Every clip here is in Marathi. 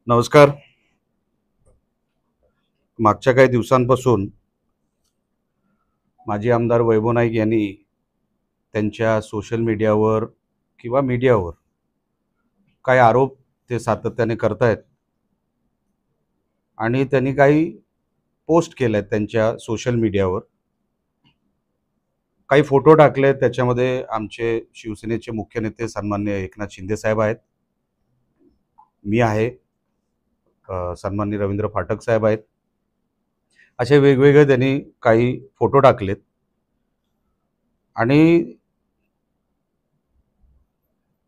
नमस्कार. मागच्या काही दिवसांपासून माजी आमदार वैभव नाईक यांनी त्यांच्या सोशल मीडियावर किंवा मीडियावर काही आरोप ते सातत्याने करतायत आणि त्यांनी काही पोस्ट केलेत त्यांच्या सोशल मीडियावर. काही फोटो टाकले, त्याच्यामध्ये आमचे शिवसेनेचे मुख्य नेते सन्माननीय एकनाथ शिंदे साहेब आहेत, मी आहे, सन्माननीय रवींद्र फाटक साहेब आहेत. असे वेगवेगळे त्यांनी काही फोटो टाकलेत आणि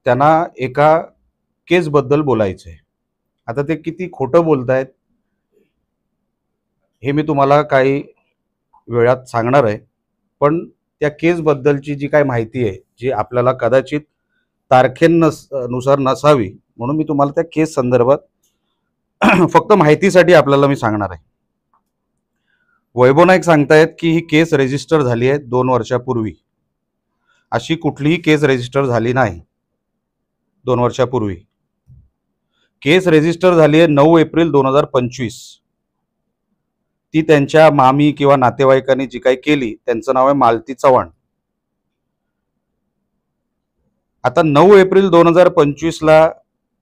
त्यांना एका केसबद्दल बोलायचं आहे. आता ते किती खोटं बोलतायत हे मी तुम्हाला काही वेळात सांगणार आहे, पण त्या केसबद्दलची जी काही माहिती आहे, जी आपल्याला कदाचित तारखेनुसार नसावी, म्हणून मी तुम्हाला त्या केस संदर्भात फक्त माहितीसाठी आपल्याला मी सांगणार आहे. वैभव नाईक सांगतायत की ही केस रजिस्टर झाली आहे 2 वर्षापूर्वी. अशी कुठलीही केस रजिस्टर झाली नाही 2 वर्षापूर्वी. केस रजिस्टर झाली आहे 9 एप्रिल 2025. ती त्यांच्या मामी किंवा नातेवाईकांनी जी काही केली, त्यांचं नाव आहे मालती चव्हाण. आता 9 एप्रिल 2025 ला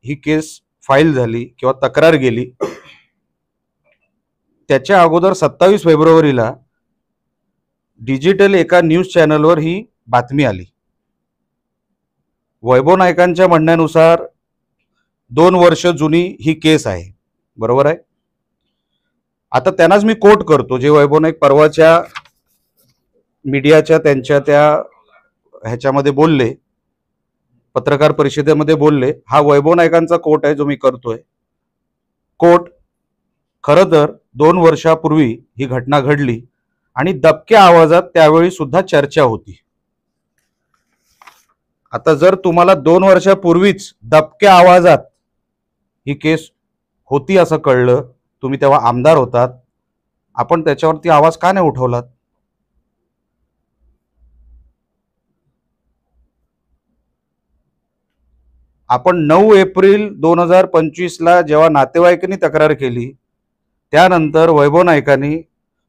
ही केस फाईल झाली किंवा तक्रार गेली. त्याच्या अगोदर 27 फेब्रुवारीला डिजिटल एका न्यूज चॅनलवर ही बातमी आली. वैभव नाईकांच्या म्हणण्यानुसार 2 वर्ष जुनी ही केस आहे, बरोबर आहे. आता त्यांनाच मी कोट करतो, जे वैभव नाईक परवाच्या मीडियाच्या त्यांच्या त्या ह्याच्यामध्ये बोलले, पत्रकार परिषदेमध्ये बोलले. हा वैभव नाईकांचा कोट आहे जो मी करतोय. कोट, खरं तर 2 वर्षापूर्वी ही घटना घडली आणि दबक्या आवाजात त्यावेळी सुद्धा चर्चा होती. आता जर तुम्हाला 2 वर्षापूर्वीच दबक्या आवाजात ही केस होती असं कळलं, तुम्ही तेव्हा आमदार होतात, आपण त्याच्यावरती आवाज का नाही उठवलात? आपण 9 एप्रिल 2025 ला जेव्हा नातेवाईकांनी तक्रार केली, त्यानंतर वैभव नाईकांनी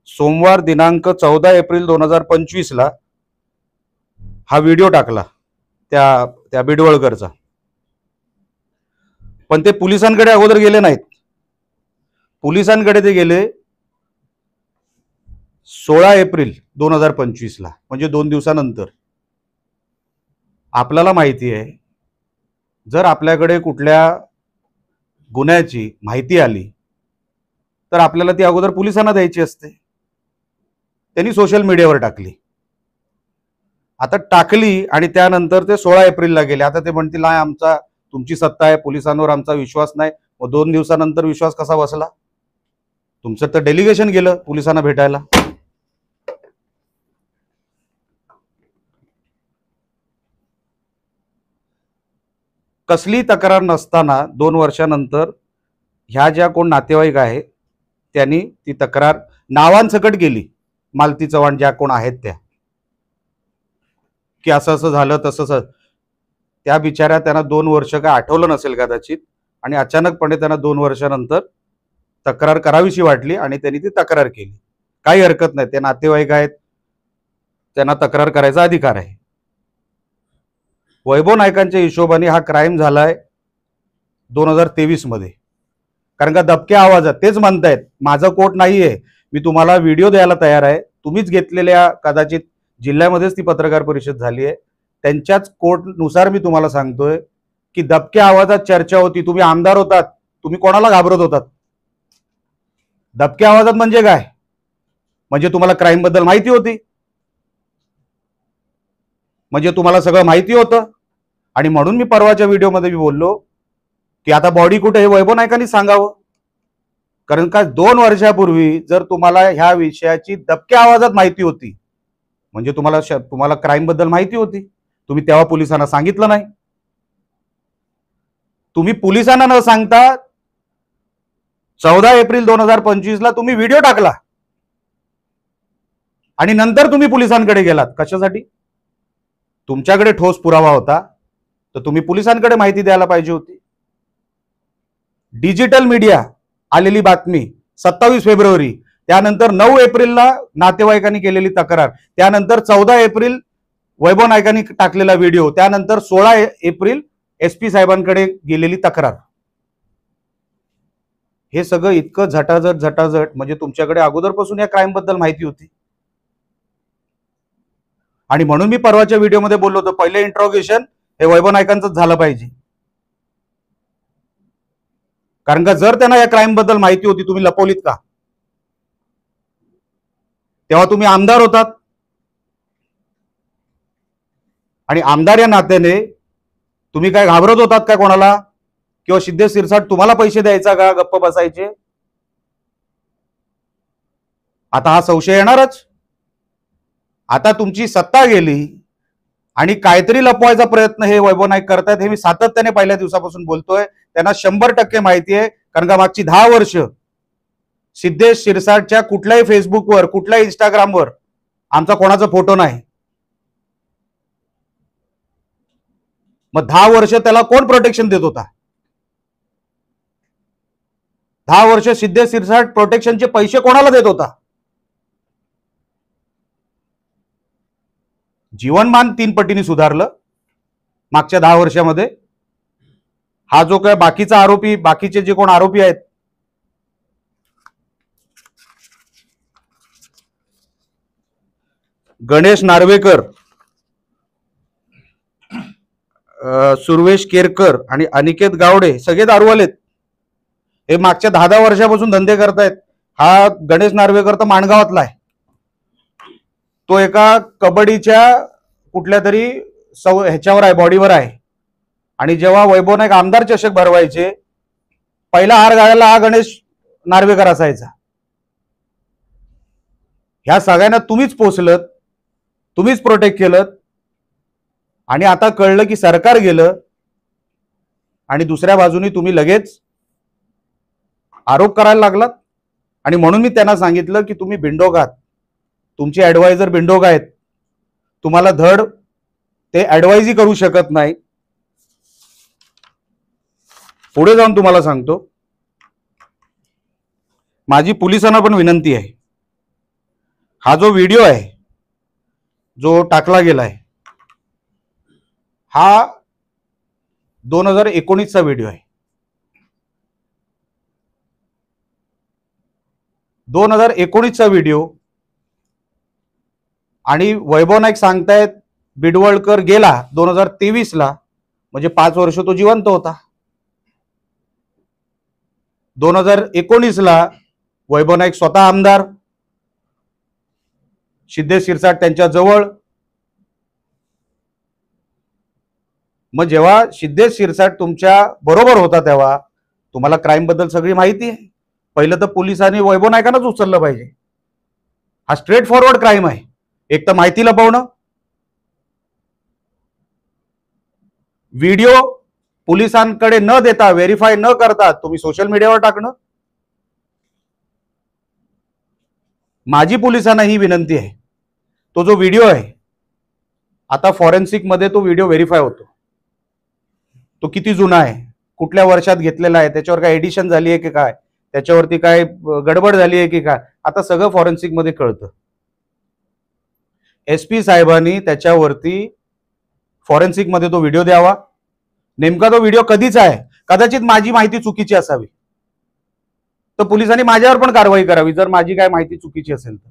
सोमवार दिनांक 14 एप्रिल 2025 ला हा व्हिडिओ टाकला त्या बिडवळकरचा. पण ते पोलिसांकडे अगोदर गेले नाहीत. पोलिसांकडे ते गेले 16 एप्रिल 2025 ला, म्हणजे 2 दिवसानंतर. आपल्याला माहिती आहे, जर आपल्याकडे कुठल्या गुन्ह्याची माहिती आली तर आपल्याला ती अगोदर पोलिसांना द्यायची असते. त्यांनी सोशल मीडियावर टाकली. आता टाकली आणि त्यानंतर ते 16 एप्रिलला गेले. आता ते म्हणतील नाही, आमचा तुमची सत्ता आहे, पोलिसांवर आमचा विश्वास नाही. मग 2 दिवसानंतर विश्वास कसा बसला? तुमचं तर डेलिगेशन गेलं पोलिसांना भेटायला. कसली तक्रार नसताना 2 वर्षानंतर ह्या ज्या कोण नातेवाईक आहेत त्यांनी ती तक्रार नावांसकट गेली, मालती चव्हाण ज्या कोण आहेत त्या, की असं असं झालं तसं. त्या बिचाऱ्या, त्यांना 2 वर्ष काय आठवलं नसेल कदाचित, आणि अचानकपणे त्यांना 2 वर्षानंतर तक्रार करावीशी वाटली आणि त्यांनी ती तक्रार केली. काही हरकत नाही, ते नातेवाईक आहेत, त्यांना तक्रार करायचा अधिकार आहे. वैभव नाईकांच्या हिशोबाने हा क्राईम झालाय 2023 मध्ये. कारण का दबक्या आवाजात तेच म्हणतायत, माझा कोट नाहीये, मी तुम्हाला व्हिडिओ द्यायला तयार आहे. तुम्हीच घेतलेल्या कदाचित जिल्ह्यामध्येच ती पत्रकार परिषद झाली आहे, त्यांच्याच कोर्टनुसार मी तुम्हाला सांगतोय की दबक्या आवाजात चर्चा होती. तुम्ही आमदार होतात, तुम्ही कोणाला घाबरत होतात? दबक्या आवाजात म्हणजे काय? म्हणजे तुम्हाला क्राईम बद्दल माहिती होती, म्हणजे तुम्हाला सगळं माहिती होतं. आणि म्हणून मी परवाच्या व्हिडिओमध्ये मी बोललो की आता बॉडी कुठे हे वैभव नाईकांनी सांगावं. कारण का 2 वर्षापूर्वी जर तुम्हाला ह्या विषयाची दबक्या आवाजात माहिती होती, म्हणजे तुम्हाला क्राईम बद्दल माहिती होती, तुम्ही तेव्हा पोलिसांना सांगितलं नाही. तुम्ही पोलिसांना न सांगता 14 एप्रिल 2025 ला तुम्ही व्हिडिओ टाकला आणि नंतर तुम्ही पोलिसांकडे गेलात. कशासाठी? तुमच्याकडे ठोस पुरावा होता तर तुम्ही पोलिसांकडे माहिती द्यायला पाहिजे होती. डिजिटल मीडिया आलेली बातमी 27 फेब्रुवारी, त्यानंतर 9 एप्रिलला नातेवाईकांनी केलेली तक्रार, त्यानंतर 14 एप्रिल वैभव नाईकांनी टाकलेला व्हिडिओ, त्यानंतर 16 एप्रिल SP साहेबांकडे गेलेली तक्रार. हे सगळं इतकं झटाझट म्हणजे तुमच्याकडे अगोदरपासून या क्राईम बद्दल माहिती होती. आणि म्हणून मी परवाच्या व्हिडिओमध्ये बोललो होतो, पहिले इंट्रोगेशन हे वैभव नाईकांचंच झालं पाहिजे. कारण का जर त्यांना या क्राईम बद्दल माहिती होती, तुम्ही लपवलीत का? तेव्हा तुम्ही आमदार होतात आणि आमदार या नात्याने तुम्ही काय घाबरत होतात का कोणाला? किंवा सिद्धेश शिरसाट तुम्हाला पैसे द्यायचा का गप्प बसायचे? आता हा संशय येणारच. आता तुमची सत्ता गेली आणि काहीतरी लपवायचा प्रयत्न हे वैभव नाईक करतायत, हे मी सातत्याने पहिल्या दिवसापासून बोलतोय. त्यांना 100% माहिती आहे. कारण का मागची 10 वर्ष सिद्धेश शिरसाटच्या कुठल्याही फेसबुकवर, कुठल्याही इंस्टाग्रामवर आमचा कोणाचा फोटो नाही. मग 10 वर्ष त्याला कोण प्रोटेक्शन देत होता? 10 वर्ष सिद्धेश शिरसाट प्रोटेक्शनचे पैसे कोणाला देत होता? जीवनमान 3 पटीने सुधारलं मागच्या 10 वर्षामध्ये. हा जो काय बाकीचा आरोपी, बाकीचे जे कोण आरोपी आहेत, गणेश नार्वेकर, सुर्वेश केरकर आणि अनिकेत गावडे सगळे दारूवालेत. हे मागच्या 10 वर्षापासून धंदे करतायत. हा गणेश नार्वेकर तर माणगावातला आहे. तो एका कबड्डीच्या कुठल्या तरी ह्याच्यावर आहे, बॉडीवर आहे. आणि जेव्हा वैभव नाईक आमदार चषक भरवायचे, पहिला हार घालायला हा गणेश नार्वेकर असायचा. ह्या सगळ्यांना तुम्हीच पोचलत, तुम्हीच प्रोटेक्ट केलं. आणि आता कळलं की सरकार गेलं आणि दुसऱ्या बाजूनी तुम्ही लगेच आरोप करायला लागलात. आणि म्हणून मी त्यांना सांगितलं की तुम्ही बिंडोक आहात, तुमचे ऍडवायझर बिंडोक आहेत, तुम्हाला धड ते ऍडवाइजही करू शकत नाही. पुढे जाऊन तुम्हाला सांगतो, माझी पोलिसांना पण विनंती आहे. हा जो व्हिडिओ आहे जो टाकला गेलाय, हा 2019चा व्हिडिओ आहे. 2019चा व्हिडिओ. आणि वैभव नाईक सांगतायत बिडवळकर गेला 2023ला, म्हणजे 5 वर्ष तो जिवंत होता. 2019ला वैभव नाईक स्वतः आमदार, सिद्धेश शिरसाट त्यांच्या जवळ. मग जेव्हा सिद्धेश शिरसाट तुमच्या बरोबर होता तेव्हा तुम्हाला क्राईम बद्दल सगळी माहिती आहे. पहिलं तर पोलिसांनी वैभव नाईकांनाच उचललं पाहिजे. हा स्ट्रेट फॉरवर्ड क्राईम आहे. एक तर माहिती लपवणं, व्हिडिओ पोलिसांकडे न देता, व्हेरीफाय न करता तुम्ही सोशल मीडियावर टाकणं. माझी पोलिसांना ही विनंती आहे, तो जो व्हिडिओ आहे आता फॉरेन्सिक मध्ये तो व्हिडिओ व्हेरीफाय होतो. तो किती जुना आहे, कुठल्या वर्षात घेतलेला आहे, त्याच्यावर काय एडिशन झाली आहे की काय, त्याच्यावरती काय गडबड झाली आहे की काय, आता सगळं फॉरेन्सिक मध्ये कळतं. SP साहेबांनी त्याच्यावरती फॉरेन्सिक मध्ये तो व्हिडिओ द्यावा. नेमका तो व्हिडिओ कधीचा आहे, कदाचित माझी माहिती चुकीची असावी, तर पोलिसांनी माझ्यावर पण कारवाई करावी जर माझी काय माहिती चुकीची असेल तर.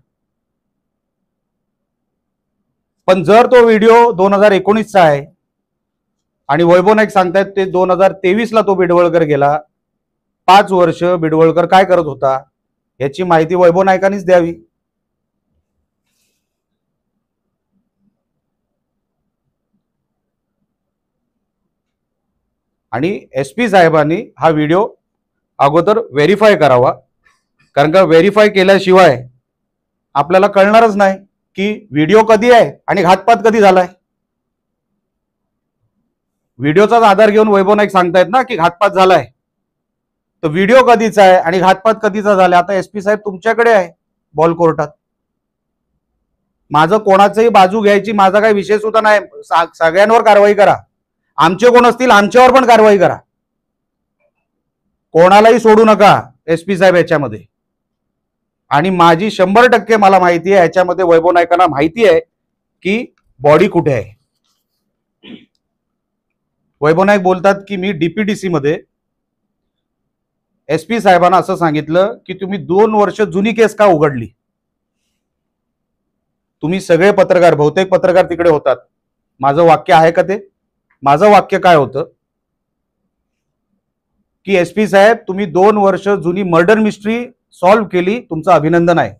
पण जर तो व्हिडिओ 2019चा आहे आणि वैभव नाईक सांगतायत ते 2023ला तो बिडवळकर गेला, 5 वर्ष बिडवळकर काय करत होता याची माहिती वैभव नाईकांनीच द्यावी. आणि SP साहेबांनी हा व्हिडिओ अगोदर व्हेरीफाय करावा. कारण का व्हेरीफाय केल्याशिवाय आपल्याला कळणारच नाही की व्हिडिओ कधी आहे आणि घातपात कधी झालाय. व्हिडिओचाच आधार घेऊन वैभव नाईक सांगतायत ना की घातपात झालाय, तर व्हिडिओ कधीचा आहे आणि घातपात कधीचा झालाय. आता SP साहेब तुमच्याकडे आहे बॉल कोर्टात. माझं कोणाचंही बाजू घ्यायची माझा काही विषय सुद्धा नाही. सगळ्यांवर कारवाई करा, आमचे कोण असतील आमच्यावर पण कारवाई करा. कोणालाही सोडू नका SP साहेब याच्यामध्ये. आणि माझी 100% मला माहिती आहे याच्यामध्ये वैभव नाईकांना माहिती आहे की बॉडी कुठे आहे. वैभव नाईक बोलतात की मी DPDC मध्ये SP साहेबांना असं सांगितलं की तुम्ही 2 वर्ष जुनी केस का उघडली. तुम्ही सगळे पत्रकार, बहुतेक पत्रकार तिकडे होतात. माझं वाक्य आहे का ते? माझं वाक्य काय होतं की SP साहेब तुम्ही 2 वर्ष जुनी मर्डर मिस्ट्री सॉल्व्ह केली, तुमचं अभिनंदन आहे.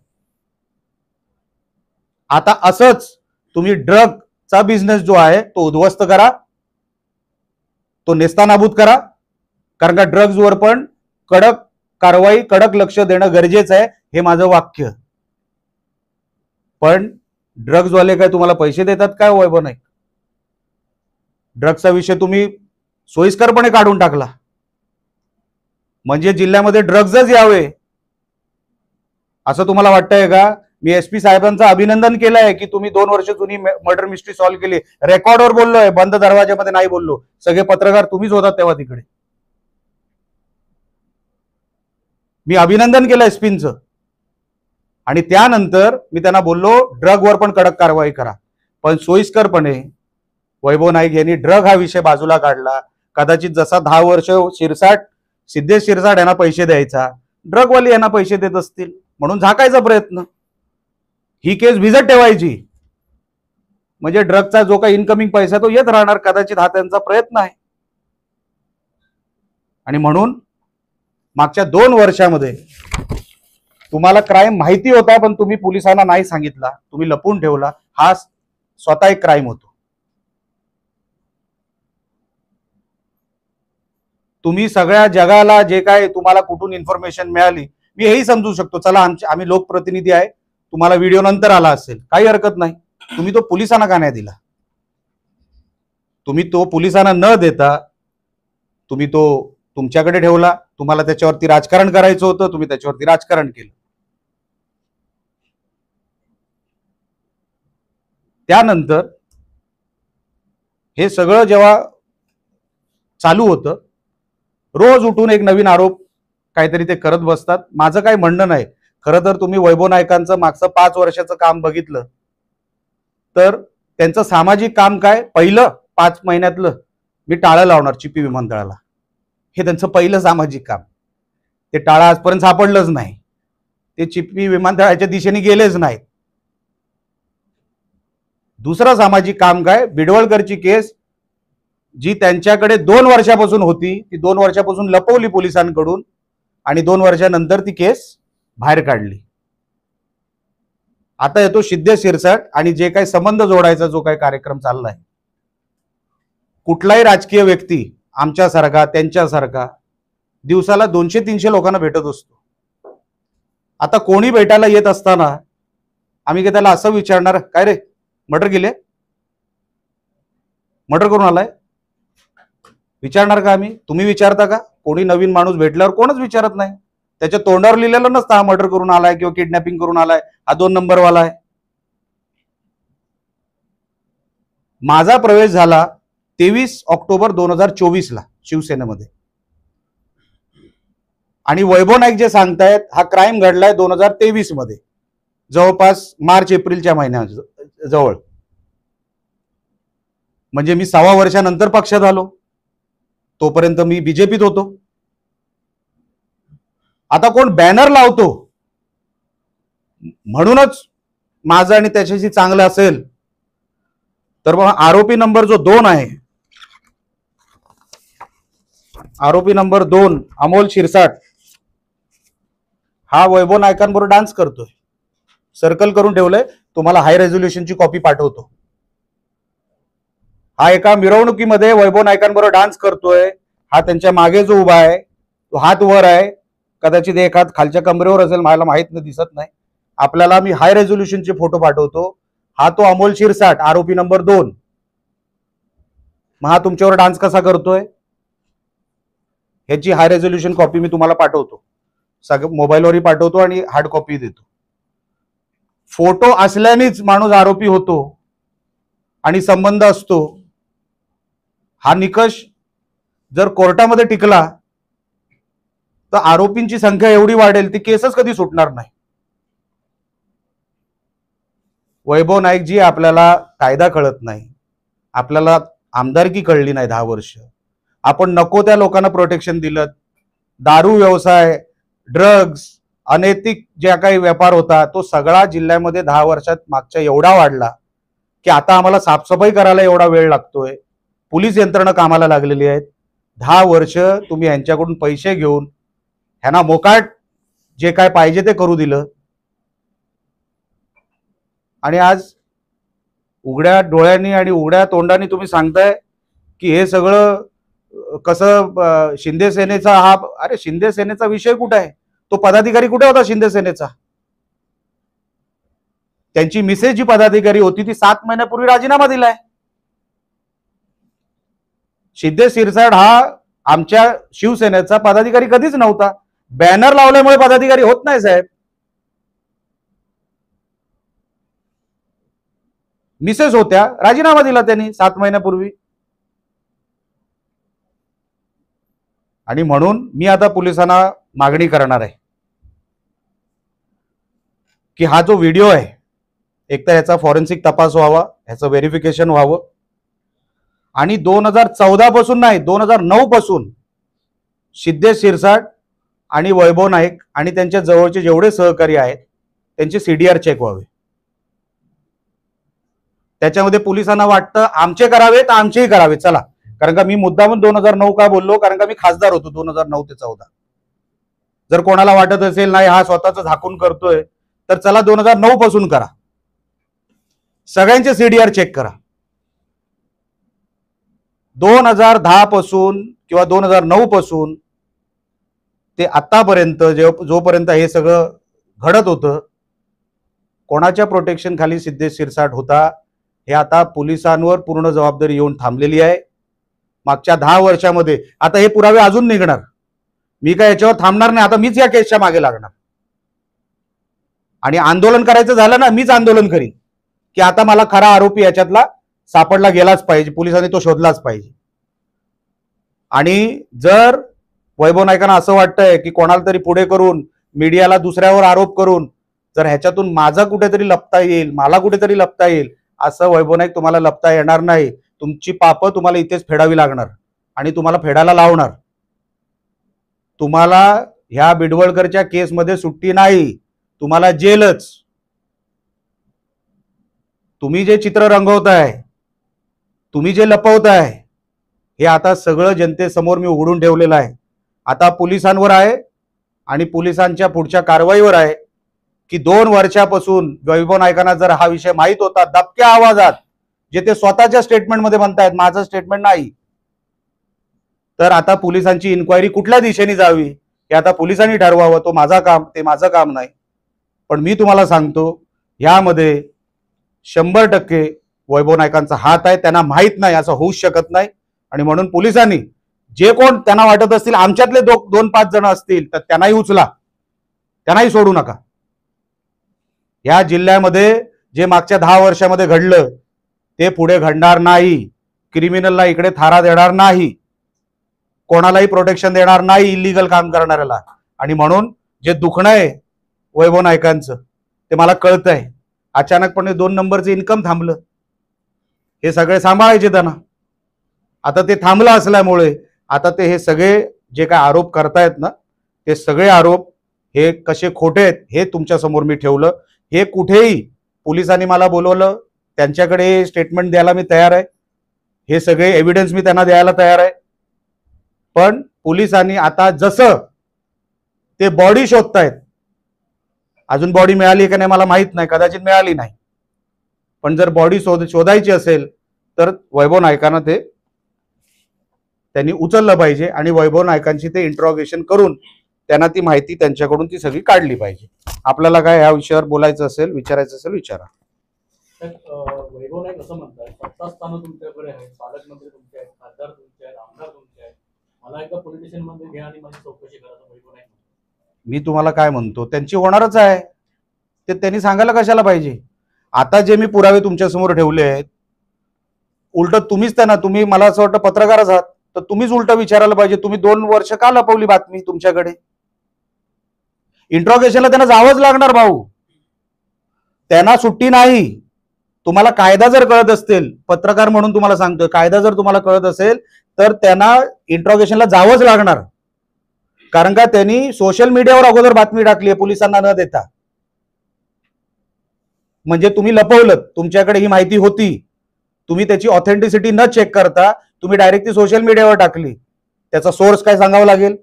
आता असंच तुम्ही ड्रगचा बिझनेस जो आहे तो उद्ध्वस्त करा, तो नेस्तानाबूत करा. कारण का ड्रग्जवर पण कडक कारवाई, कडक लक्ष देणं गरजेचं आहे, हे माझं वाक्य. पण ड्रग्जवाले काय तुम्हाला पैसे देतात काय वैभव नाईक? ड्रग्सचा विषय तुम्ही सोयीस्करपणे काढून टाकला. म्हणजे जिल्ह्यामध्ये ड्रग्जच यावे असं तुम्हाला वाटतंय का? मी SP साहेबांचं अभिनंदन केलंय की तुम्ही 2 वर्ष जुनी मर्डर मिस्ट्री सॉल्व्ह केली. रेकॉर्डवर बोललोय, बंद दरवाज्यामध्ये नाही बोललो. सगळे पत्रकार तुम्हीच होतात तेव्हा तिकडे. मी अभिनंदन केलं SPंचं. आणि त्यानंतर मी त्यांना बोललो ड्रगवर पण कडक कारवाई करा. पण सोयीस्करपणे वैभव नाईक यांनी ड्रग हा विषय बाजूला काढला. कदाचित जसा 10 वर्ष सिद्धेश शिरसाट यांना पैसे द्यायचा, ड्रगवाले यांना पैसे देत असतील म्हणून झाकायचा प्रयत्न, ही केस भिजत ठेवायची. म्हणजे ड्रगचा जो काही इनकमिंग पैसा तो येत राहणार. कदाचित हा त्यांचा प्रयत्न आहे. आणि म्हणून मागच्या 2 वर्षामध्ये तुम्हाला क्राईम माहिती होता पण तुम्ही पोलिसांना नाही सांगितला, तुम्ही लपून ठेवला. हा स्वतः एक क्राईम होतो. तुम्ही सगळ्या जगाला जे काय तुम्हाला कुठून इन्फॉर्मेशन मिळाली, मी हेही समजू शकतो. चला आम्ही लोकप्रतिनिधी आहे, तुम्हाला व्हिडिओ नंतर आला असेल, काही हरकत नाही. तुम्ही तो पोलिसांना का नाही दिला? तुम्ही तो पोलिसांना न देता तुम्ही तो तुमच्याकडे ठेवला. तुम्हाला त्याच्यावरती राजकारण करायचं होतं, तुम्ही त्याच्यावरती राजकारण केलं. त्यानंतर हे सगळं जेव्हा चालू होतं, रोज उठून एक नवीन आरोप काहीतरी ते करत बसतात. माझं काही म्हणणं नाही. खरं तर तुम्ही वैभव नाईकांचं मागचं 5 वर्षाचं काम बघितलं तर त्यांचं सामाजिक काम काय, पहिलं 5 महिन्यातलं मी टाळं लावणार चिपी विमानतळाला, हे त्यांचं पहिलं सामाजिक काम. ते टाळं आजपर्यंत सापडलंच नाही. ते चिपी विमानतळाच्या दिशेने गेलेच नाहीत. दुसरं सामाजिक काम काय, बिडवळकरची केस जी त्यांच्याकडे 2 वर्षापासून होती, ती 2 वर्षापासून लपवली पोलिसांकडून आणि 2 वर्षानंतर ती केस बाहेर काढली. आता येतो सिद्धेश शिरसाट आणि जे काही संबंध जोडायचा जो काही कार्यक्रम चाललाय. कुठलाही राजकीय व्यक्ती आमच्यासारखा त्यांच्यासारखा दिवसाला 200-300 लोकांना भेटत असतो. आता कोणी भेटायला येत असताना आम्ही काय त्याला असं विचारणार, काय रे मर्डर केले, मर्डर करून आलाय, विचारणार का आम्ही? तुम्ही विचारता का? कोणी नवीन माणूस भेटल्यावर कोणच विचारत नाही. त्याच्या तोंडावर लिहिलेलं नसतं हा मर्डर करून आलाय किंवा किडनॅपिंग करून आलाय, हा 2 नंबरवाला आहे. माझा प्रवेश झाला 23 ऑक्टोबर 2024 ला शिवसेनेमध्ये. आणि वैभव नाईक जे सांगतायत हा क्राईम घडलाय 2023 मध्ये, जवळपास मार्च एप्रिलच्या महिन्यात जवळ. म्हणजे मी 6 वर्षानंतर पक्षात आलो, तोपर्यंत मी बीजेपीत होतो. आता कोण बॅनर लावतो म्हणूनच माझं आणि त्याच्याशी चांगलं असेल तर मग आरोपी नंबर जो 2 आहे, आरोपी नंबर 2 अमोल शिरसाट, हा वैभव नाईकांबरोबर डान्स करतोय. सर्कल करून ठेवलंय, तुम्हाला हाय रेझोल्युशनची कॉपी पाठवतो. हा एका मिरवणुकीमध्ये वैभव नाईकांबरोबर डान्स करतोय. हा त्यांच्या मागे जो उभा आहे तो हात वर आहे, कदाचित एक हात खालच्या कमरेवर असेल, मला माहित नाही, दिसत नाही आपल्याला. मी हाय रेझोल्युशनचे फोटो पाठवतो. हा तो अमोल शिरसाट, आरोपी नंबर 2. मग हा तुमच्यावर डान्स कसा करतोय ह्याची हाय रेझोल्युशन कॉपी मी तुम्हाला पाठवतो. सगळं मोबाईलवरही पाठवतो आणि हार्ड कॉपी देतो. फोटो असल्यानेच माणूस आरोपी होतो आणि संबंध असतो. हा निकष जर कोर्टामध्ये टिकला तर आरोपींची संख्या एवढी वाढेल ती केसच कधी सुटणार नाही. वैभव नाईकजी, आपल्याला कायदा कळत नाही, आपल्याला आमदारकी कळली नाही 10 वर्ष. आपण नको त्या लोकांना प्रोटेक्शन दिलं. दारू व्यवसाय, ड्रग्ज, अनैतिक ज्या काही व्यापार होता तो सगळा जिल्ह्यामध्ये 10 वर्षात मागच्या एवढा वाढला की आता आम्हाला साफसफाई करायला एवढा वेळ लागतोय. पोलीस यंत्रणा कामाला लागलेली आहेत. 10 वर्ष तुम्ही यांच्याकडून पैसे घेऊन ह्यांना मोकाट जे काय पाहिजे ते करू दिलं, आणि आज उघड्या डोळ्यांनी आणि उघड्या तोंडाने तुम्ही सांगताय की हे सगळं कसं शिंदे सेनेचा हा. अरे शिंदे सेनेचा विषय कुठे आहे? तो पदाधिकारी कुठे होता शिंदे सेनेचा? त्यांची मिसेस जी पदाधिकारी होती ती 7 महिन्यापूर्वी राजीनामा दिलाय. शिंदे शिरसाट हा आमच्या शिवसेनेचा पदाधिकारी कधीच नव्हता. बॅनर लावल्यामुळे पदाधिकारी होत नाही साहेब. मिसेस होत्या, राजीनामा दिला त्यांनी 7 महिन्यापूर्वी. आणि म्हणून मी आता पोलिसांना मागणी करणार आहे की हा जो व्हिडिओ आहे, एक तर याचा फॉरेन्सिक तपास व्हावा, याचं व्हेरिफिकेशन व्हावं, आणि 2014 पासून नाही 2009 पासून शिंदे शिरसाट आणि वैभव नाईक आणि त्यांच्या जवळचे जेवढे सहकारी आहेत त्यांचे CDR चेक व्हावे. त्याच्यामध्ये पोलिसांना वाटतं आमचे करावे तर आमचेही करावे. चला, कारण का मी मुद्दामून 2009 का बोललो, कारण का मी खासदार होतो 2009 ते 14. जर कोणाला वाटत असेल नाही हा स्वतःच झाकून करतोय, तर चला 2009 पासून करा, सगळ्यांचे CDR चेक करा. 2010 पासून किंवा 2009 पासून ते आतापर्यंत जोपर्यंत हे सगळं घडत होतं, कोणाच्या प्रोटेक्शन खाली सिद्धेश शिरसाट होता हे आता पोलिसांवर पूर्ण जबाबदारी येऊन थांबलेली आहे. मागच्या 10 वर्षामध्ये आता हे पुरावे अजून निघणार. मी काय याच्यावर थांबणार नाही. आता मीच या केसच्या मागे लागणार आणि आंदोलन करायचं झालं ना, मीच आंदोलन करीन की आता मला खरा आरोपी याच्यातला सापडला गेलाच पाहिजे, पोलिसांनी तो शोधलाच पाहिजे. आणि जर वैभव नाईकांना असं वाटतंय की कोणाला तरी पुढे करून मीडियाला दुसऱ्यावर आरोप करून जर ह्याच्यातून माझा कुठेतरी लपता येईल, मला कुठेतरी लपता येईल, असं वैभव नाईक तुम्हाला लपता येणार नाही. तुमची पापं तुम्हाला इथेच फेडावी लागणार आणि तुम्हाला फेडायला लावणार. तुम्हाला ह्या बिडवळकरच्या केसमध्ये सुट्टी नाही, तुम्हाला जेलच. तुम्ही जे चित्र रंगवताय, तुम्ही जे लपवताय, हे आता सगळं जनतेसमोर मी उघडून ठेवलेलं आहे. आता पोलिसांवर आहे आणि पोलिसांच्या पुढच्या कारवाईवर आहे की 2 वर्षापासून वैभव नाईकांना जर हा विषय माहित होता दबक्या आवाजात, जे ते स्वतःच्या स्टेटमेंटमध्ये म्हणतायत, माझं स्टेटमेंट नाही, तर आता पोलिसांची इन्क्वायरी कुठल्या दिशेने जावी हे आता पोलिसांनी ठरवावं. तो माझा काम, ते माझं काम नाही. पण मी तुम्हाला सांगतो ह्यामध्ये 100% वैभव नाईकांचा हात आहे. त्यांना माहित नाही असं होऊच शकत नाही. आणि म्हणून पोलिसांनी जे कोण त्यांना वाटत असतील आमच्यातले 2-5 जण असतील तर त्यांनाही उचला, त्यांनाही सोडू नका. या जिल्ह्यामध्ये जे मागच्या 10 वर्षामध्ये घडलं ते पुढे घडणार नाही. क्रिमिनलला इकडे थारा देणार नाही, कोणालाही प्रोटेक्शन देणार नाही इलिगल काम करणाऱ्याला. आणि म्हणून जे दुखणं आहे वैभव नाईकांचं ते मला कळतंय. अचानकपणे 2 नंबरचं इन्कम थांबलं, हे सगळे सांभाळायचे त्यांना. आता ते थांबलं असल्यामुळे आता ते हे सगळे जे काय आरोप करतायत ना, ते सगळे आरोप हे कसे खोटे आहेत हे तुमच्या समोर मी ठेवलं. हे कुठेही पोलिसांनी मला बोलवलं, त्यांच्याकडे स्टेटमेंट द्यायला मी तयार आहे, हे सगळे एव्हिडन्स मी त्यांना द्यायला तयार आहे. पण पोलिसांनी आता जसं ते बॉडी शोधतायत, अजून बॉडी मिळाली का नाही मला माहित नाही, कदाचित मिळाली नाही, पण जर बॉडी शोधायची असेल तर वैभव नाईकांना ते त्यांनी उचललं पाहिजे आणि वैभव नाईकांची ते इंट्रॉगेशन करून त्यांना ती माहिती त्यांच्याकडून ती सगळी काढली पाहिजे. आपल्याला काय या विषयावर बोलायचं असेल, विचारायचं असेल, विचारा. वैभव नाईक असं म्हणतात, सत्ता स्थानं तुमच्याकडे आहेत, पालकमंत्री तुमचे आहेत, खासदार तुमचे आहेत, आमदार तुमचे आहेत, मला एकदा पोलीस स्टेशन मध्ये घ्या आणि माझी चौकशी करा. वैभव नाईक मी तुम्हाला काय म्हणतो, त्यांची होणारच आहे, ते त्यांनी सांगायला कशाला पाहिजे. आता जे मी पुरावे तुमच्या समोर ठेवले आहेत, उलट तुम्हीच त्यांना, तुम्ही मला असं वाटतं पत्रकारच आहात, तर तुम्हीच उलट विचारायला पाहिजे, तुम्ही 2 वर्ष का लपवली बातमी तुमच्याकडे. इंट्रॉगेशनला त्यांना जावंच लागणार भाऊ, त्यांना सुट्टी नाही. तुम्हाला कायदा जर कळत असेल, पत्रकार म्हणून तुम्हाला सांगतोय, कायदा जर तुम्हाला कळत असेल तर त्यांना इंट्रॉगेशनला जावंच लागणार. कारण का त्यांनी सोशल मीडियावर अगोदर बातमी टाकली आहे पोलिसांना न देता. म्हणजे तुम्ही लपवलं, तुमच्याकडे ही माहिती होती, तुम्ही त्याची ऑथेंटिसिटी न चेक करता तुम्ही डायरेक्ट ती सोशल मीडियावर टाकली. त्याचा सोर्स काय सांगावा लागेल,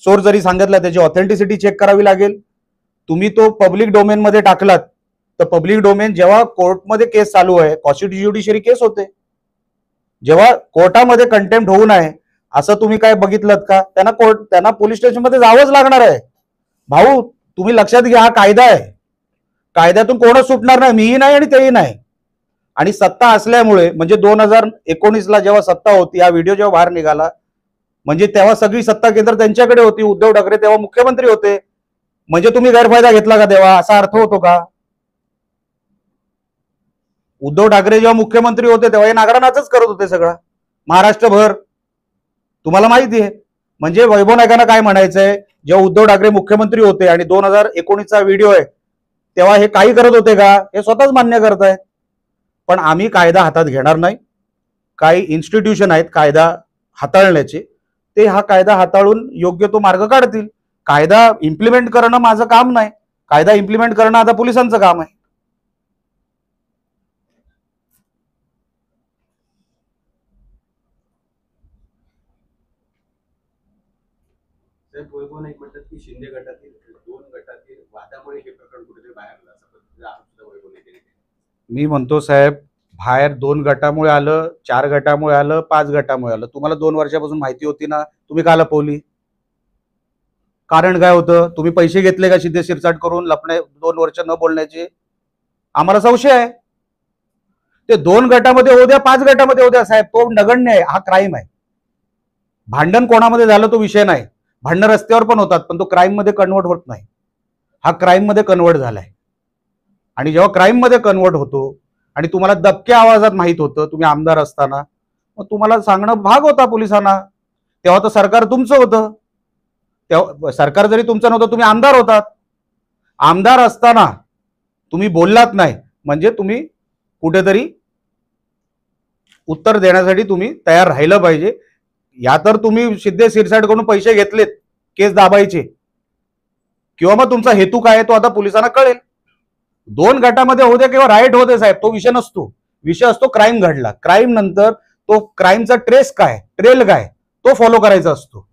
सोर्स जरी सांगितला त्याची ऑथेंटिसिटी चेक करावी लागेल. तुम्ही तो पब्लिक डोमेन मध्ये टाकलात तर पब्लिक डोमेन जेव्हा कोर्टमध्ये केस चालू आहे, कॉन्स्टिट्यूशन ज्युडिशरी केस होते, जेव्हा कोर्टामध्ये कंटेम्प्ट होऊ नये असं तुम्ही काय बघितलं का? त्यांना पोलीस स्टेशनमध्ये जावंच लागणार आहे भाऊ. तुम्ही लक्षात घ्या, हा कायदा आहे, कायद्यातून कोणच सुटणार नाही, मीही नाही आणि तेही नाही. आणि सत्ता असल्यामुळे म्हणजे 2019ला जेव्हा सत्ता होती, हा व्हिडिओ जेव्हा बाहेर निघाला, म्हणजे तेव्हा सगळी सत्ता केंद्र त्यांच्याकडे होती. उद्धव ठाकरे तेव्हा मुख्यमंत्री होते. म्हणजे तुम्ही गैरफायदा घेतला का तेव्हा, असा अर्थ होतो का? उद्धव ठाकरे जेव्हा मुख्यमंत्री होते तेव्हा हे नागरानाचंच करत होते सगळं महाराष्ट्रभर, तुम्हाला माहिती आहे. म्हणजे वैभव नायकांना काय म्हणायचंय, जेव्हा उद्धव ठाकरे मुख्यमंत्री होते आणि 2019चा व्हिडिओ आहे तेव्हा हे काही करत होते का, हे स्वतःच मान्य करतायत. पण आम्ही कायदा हातात घेणार नाही. काही इन्स्टिट्यूशन आहेत कायदा हाताळण्याचे, ते हा कायदा हाताळून योग्य तो मार्ग काढतील. कायदा इम्प्लिमेंट करणं माझं काम नाही, कायदा इम्प्लिमेंट करणं आता पोलिसांचं काम आहे. वैभव नाईक म्हणतात की शिंदे गटातील 2 गटातील वादामुळे हे प्रकरण कुठेतरी बाहेर आलं, असं पद्धतीचा आरोप सुद्धा वैभव नाईक यांनी केला. मी म्हणतो साहेब, बाहेर 2 गटामुळे आलं, 4 गटामुळे आलं, 5 गटामुळे आलं, तुम्हाला 2 वर्षापासून माहिती होती ना, तुम्ही का लपवली? कारण काय होतं? तुम्ही पैसे घेतले का शिंदे शिरसाट करून लपणे, 2 वर्ष न बोलण्याचे? आम्हाला संशय आहे. ते 2 गटामध्ये होऊ द्या, 5 गटामध्ये होऊ द्या साहेब, तो नगण्य आहे, हा क्राईम आहे. भांडण कोणामध्ये झालं तो विषय नाही, भांडण रस्त्यावर पण होतात, पण तो क्राईम मध्ये कन्वर्ट होत नाही. हा क्राईम मध्ये कन्वर्ट झालाय. आणि जेव्हा क्राईम मध्ये कन्वर्ट होतो आणि तुम्हाला दबक्या आवाजात माहित होतं, तुम्ही आमदार असताना, मग तुम्हाला सांगणं भाग होता पोलिसांना. तेव्हा तर सरकार तुमचं होतं, तेव्हा सरकार जरी तुमचं नव्हतं, तुम्ही आमदार होतात. आमदार असताना तुम्ही बोललात नाही म्हणजे तुम्ही कुठेतरी उत्तर देण्यासाठी तुम्ही तयार राहिलं पाहिजे. या तर तुम्ही शिंदे शिरसाटकडून पैसे घेतलेत केस दाबायचे, किंवा मग तुमचा हेतू काय तो आता पोलिसांना कळेल. 2 गटामध्ये होते किंवा राईट होते साहेब, तो विषय नसतो. विषय असतो क्राईम घडला, क्राईम नंतर तो क्राईमचा ट्रेस काय, ट्रेल काय, तो फॉलो करायचा असतो.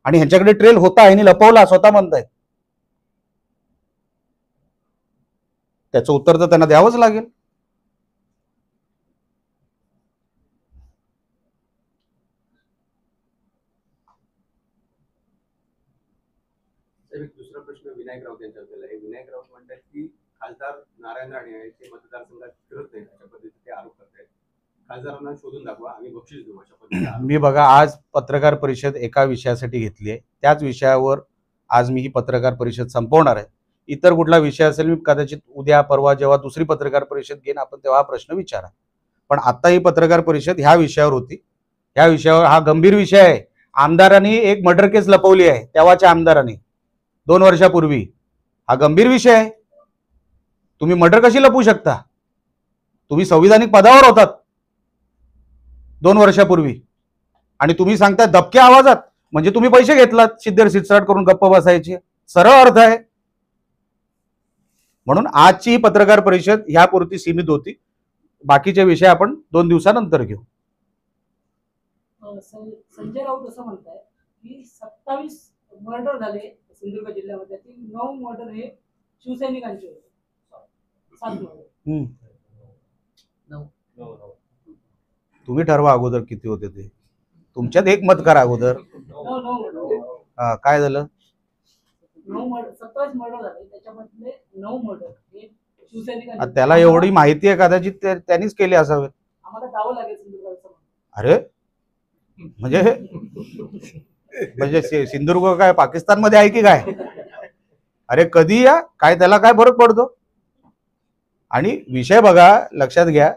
आणि ह्यांच्याकडे ट्रेल होता, ह्यांनी लपवला स्वतः म्हणतायत, त्याचं उत्तर तर त्यांना द्यावंच लागेल. एक दुसरा प्रश्न विनायक राऊत यांच्याबद्दल आहे. विनायक राऊत म्हणतात की खासदार नारायण राणे आहेत ते मतदारसंघात फिरत नाहीत, अशा पद्धतीचे ते आरोप करतायत. खासदारांना शोधून दाखवा, आम्ही बक्षीस देऊ, अशा पद्धतीचे. मी बघा, आज पत्रकार परिषद एका विषयासाठी घेतली आहे, त्याच विषयावर आज मी ही पत्रकार परिषद संपवणार आहे. इतर कुठला विषय असेल मी कदाचित उद्या परवा जेव्हा दुसरी पत्रकार परिषद घेईन आपण तेव्हा हा प्रश्न विचारा. पण आता ही पत्रकार परिषद ह्या विषयावर होती. ह्या विषयावर, हा गंभीर विषय आहे. आमदारांनी एक मर्डर केस लपवली आहे, तेव्हाच्या आमदारांनी 2 वर्षापूर्वी. हा गंभीर विषय आहे. तुम्ही मर्डर कशी लपवू शकता? तुम्ही संविधानिक पदावर होतात 2 वर्षापूर्वी आणि तुम्ही सांगताय दबक्या आवाजात, म्हणजे तुम्ही पैसे घेतलात शिंदे शिरसाट करून गप्प बसायचे, सरळ अर्थ आहे. म्हणून आजची ही पत्रकार परिषद ह्यापुरती सीमित होती. बाकीचे विषय आपण 2 दिवसानंतर घेऊ. संजय राऊत असं म्हणताय की 27 मर्डर झाले सिंधुदुर्ग जिल्ह्यामध्ये, 9 मर्डर हे शिवसैनिकांचे होते, 7 मर्डर. तुम्ही ठरवा अगोदर किती होते ते, तुमच्यात एक मत करा अगोदर. काय झालं? 27 मर्डर झाले, त्याच्यामधले 9 मर्डर हे शिवसैनिकांचे. त्याला एवढी माहिती आहे, कदाचित त्यांनीच केली असावे. आम्हाला जावं लागेल सिंधुदुर्गात. अरे म्हणजे सिंधुदुर्ग काय पाकिस्तानमध्ये आहे की काय? अरे कधी या काय, त्याला काय फरक पडतो? आणि विषय बघा, लक्षात घ्या,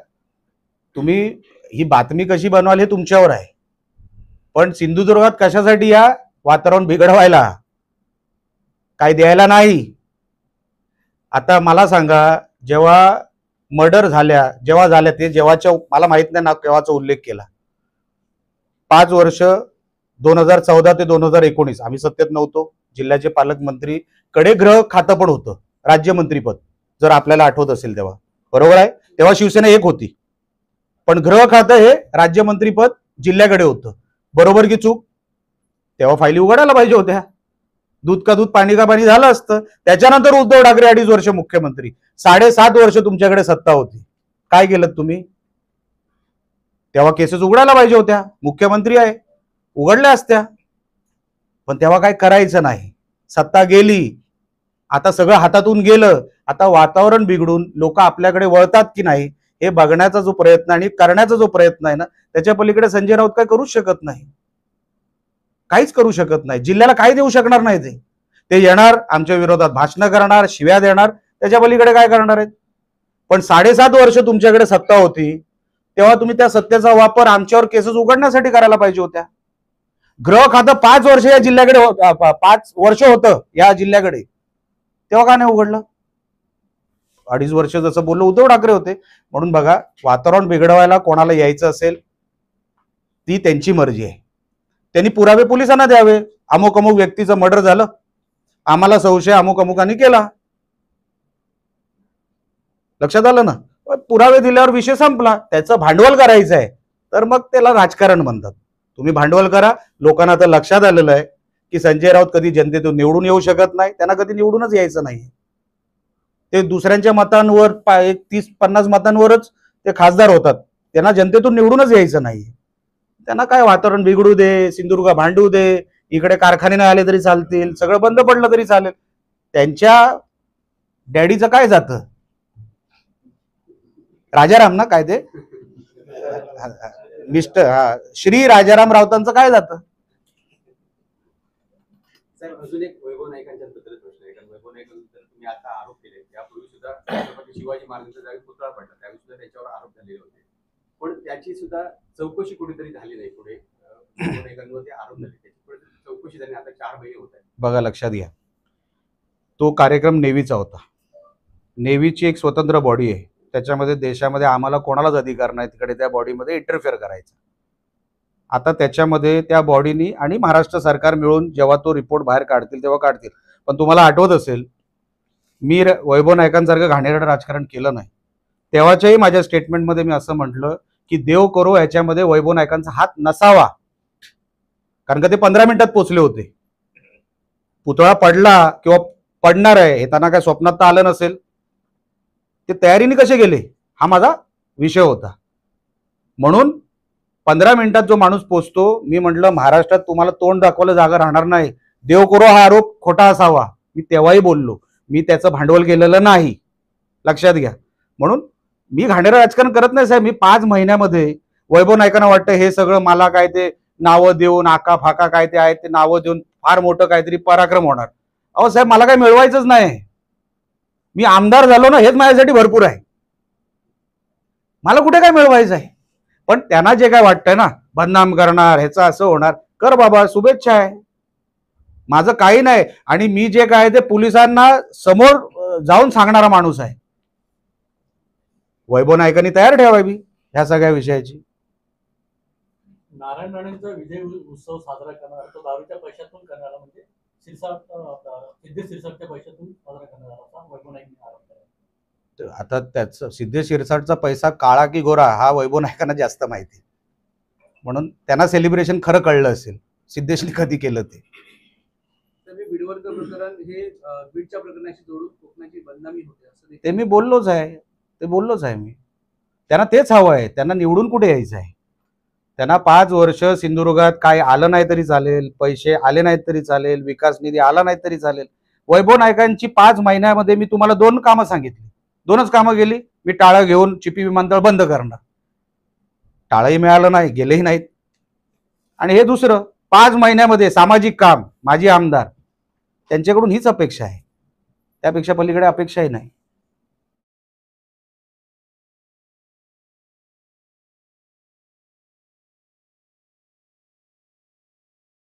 तुम्ही ही बातमी कशी बनवाल हे तुमच्यावर आहे, पण सिंधुदुर्गात कशासाठी या? वातावरण बिघडवायला. काय द्यायला नाही. आता मला सांगा, जेव्हा मर्डर जेव्हा झाल्या ते जेव्हाच्या, मला माहित नाही ना केव्हाचा उल्लेख केला, 5 वर्ष 2014 ते 2019 आम्ही सत्तेत नव्हतो. जिल्ह्याचे पालकमंत्री कडे गृह खातं पण होतं, राज्यमंत्रीपद, जर आपल्याला आठवत असेल तेव्हा. बरोबर आहे, तेव्हा शिवसेना एक होती, पण गृह खातं हे राज्यमंत्रीपद जिल्ह्याकडे होतं. बरोबर की चूक? तेव्हा फायली उघडायला पाहिजे होत्या. दूध का दूध पाणी का पाणी झालं असतं. त्याच्यानंतर उद्धव ठाकरे 2.5 वर्ष मुख्यमंत्री, 7.5 वर्ष तुमच्याकडे सत्ता होती. काय केलं तुम्ही? तेव्हा केसेस उघडायला पाहिजे होत्या. मुख्यमंत्री आहे, उघडल्या असत्या. पण तेव्हा काय करायचं नाही. सत्ता गेली, आता सगळं हातातून गेलं. आता वातावरण बिघडून लोक आपल्याकडे वळतात की नाही हे बघण्याचा जो प्रयत्न आणि करण्याचा जो प्रयत्न आहे ना, त्याच्या पलीकडे संजय राऊत काय करूच शकत नाही. काहीच करू शकत नाही. जिल्ह्याला काय देऊ शकणार नाही. ते येणार, आमच्या विरोधात भाषणं करणार, शिव्या देणार, त्याच्या पलीकडे काय करणार आहेत. पण 7.5 वर्ष तुमच्याकडे सत्ता होती, तेव्हा तुम्ही त्या सत्तेचा वापर आमच्यावर केसेस उघडण्यासाठी करायला पाहिजे होत्या. गृह खातं 5 वर्ष या जिल्ह्याकडे 5 वर्ष होतं या जिल्ह्याकडे, तेव्हा का नाही उघडलं? 2.5 वर्ष जसं बोललो उद्धव ठाकरे होते. म्हणून बघा, वातावरण बिघडवायला कोणाला यायचं असेल ती त्यांची मर्जी आहे. त्यांनी पुरावे पोलिसांना द्यावे. अमुक अमुक व्यक्तीचं मर्डर झालं, आम्हाला संशय अमुक अमुकांनी केला, लक्षात आलं ना. पुरावे दिल्यावर विषय संपला. त्याचं भांडवल करायचं आहे तर मग त्याला राजकारण म्हणतात. तुम्ही भांडवल करा. लोकांना आता लक्षात आलेलं आहे की संजय राऊत कधी जनतेतून निवडून येऊ शकत नाही. त्यांना कधी निवडूनच यायचं नाही. ते दुसऱ्यांच्या मतांवर 30-50 मतांवरच ते खासदार होतात. त्यांना जनतेतून निवडूनच यायचं नाही. त्यांना काय वातावरण बिघडू दे, सिंधुदुर्ग भांडू दे, इकडे कारखाने नाही आले तरी चालतील, सगळं बंद पडलं तरी चालेल. त्यांच्या डॅडीचं काय जातं? राजाराम ना, काय ते श्री राजाराम राऊतांचं काय जातं? साहेब, अजून एक वैभव नाईकांच्या बद्दल प्रश्न आहे. कारण वैभव नाईकांबद्दल तुम्ही आता आरोप केले, यापूर्वी सुद्धा छत्रपती शिवाजी महाराजांचा ज्यावेळी पुतळा पडला त्यावेळी सुद्धा त्याच्यावर आरोप झालेले होते, पण त्याची सुद्धा चौकशी कुठेतरी झाली नाही. पुढे वैभव नाईकांवरती आरोप झाले, त्याची कुठेतरी चौकशी झाली. आता 4 महिने होत आहेत. बघा, लक्षात घ्या, तो कार्यक्रम नेव्हीचा होता. नेव्हीची एक स्वतंत्र बॉडी आहे. त्याच्यामध्ये देशामध्ये आम्हाला कोणालाच अधिकार नाही तिकडे त्या बॉडीमध्ये इंटरफेअर करायचा. आता त्याच्यामध्ये त्या बॉडीनी आणि महाराष्ट्र सरकार मिळून जेव्हा तो रिपोर्ट बाहेर काढतील तेव्हा काढतील. पण तुम्हाला आठवत असेल, मी वैभव नाईकांसारखं घाणेरडं राजकारण केलं नाही. तेव्हाच्याही माझ्या स्टेटमेंटमध्ये मी असं म्हटलं की देव करो याच्यामध्ये वैभव नाईकांचा हात नसावा, कारण का ते 15 मिनिटात पोचले होते. पुतळा पडला किंवा पडणार आहे हे त्यांना काय स्वप्नात तर आलं नसेल. ते तयारीने कसे गेले हा माझा विषय होता. म्हणून 15 मिनिटात जो माणूस पोचतो, मी म्हटलं महाराष्ट्रात तुम्हाला तोंड दाखवायला जागा राहणार नाही. देव करो हा आरोप खोटा असावा, मी तेव्हाही बोललो. मी त्याचं भांडवल केलेलं नाही, लक्षात घ्या. म्हणून मी घाणेरडं राजकारण करत नाही साहेब. मी 5 महिन्यामध्ये वैभव नाईकांना वाटतं हे सगळं मला काय ते नावं देऊन आका फाका काय ते आहेत ते नावं देऊन फार मोठं काहीतरी पराक्रम होणार. अहो साहेब, मला काय मिळवायचंच नाही. मी आमदार झालो ना, हेच माझ्यासाठी भरपूर आहे. मला कुठे काय मिळवायचं आहे. पण त्यांना जे काय वाटतंय ना, बदनाम करणार, ह्याचं असं होणार, कर बाबा, शुभेच्छा आहे. माझं काही नाही. आणि मी जे काय ते पोलिसांना समोर जाऊन सांगणारा माणूस आहे. वैभव नाईकांनी तयार ठेवावी ह्या सगळ्या विषयाची. नारायण राणेंचा विजय उत्सव साजरा करणार तो दारूच्या पैशातून करणारा, म्हणजे सिद्धेश शिरसाटच्या पैशातून साजरा करणारा असा वैभव नाईक आरोप केला. आता त्याचं सिद्धेश शिरसाटचा पैसा काळा की गोरा हा वैभव नाईकांना जास्त माहिती, म्हणून त्यांना सेलिब्रेशन खरं कळलं असेल सिद्धेशने कधी केलं ते. बीडवरकर प्रकरण हे बीडच्या प्रकरणाशी जोडून कोकणाची बदनामी होते असं ते मी बोललोच आहे. मी त्यांना तेच हवं आहे. त्यांना निवडून कुठे यायचं आहे. त्यांना 5 वर्ष सिंधुदुर्गात काय आलं नाही तरी चालेल, पैसे आले नाहीत तरी चालेल, विकास निधी आला नाही तरी चालेल. वैभव नाईकांची 5 महिन्यामध्ये मी तुम्हाला 2 कामं सांगितली, 2च कामं गेली. मी टाळं घेऊन चिपी विमानतळ बंद करणार, टाळंही मिळालं नाही, गेलेही नाहीत. आणि हे दुसरं 5 महिन्यामध्ये सामाजिक काम, माझी आमदार, त्यांच्याकडून हीच अपेक्षा आहे. त्यापेक्षा पलीकडे अपेक्षाही नाही.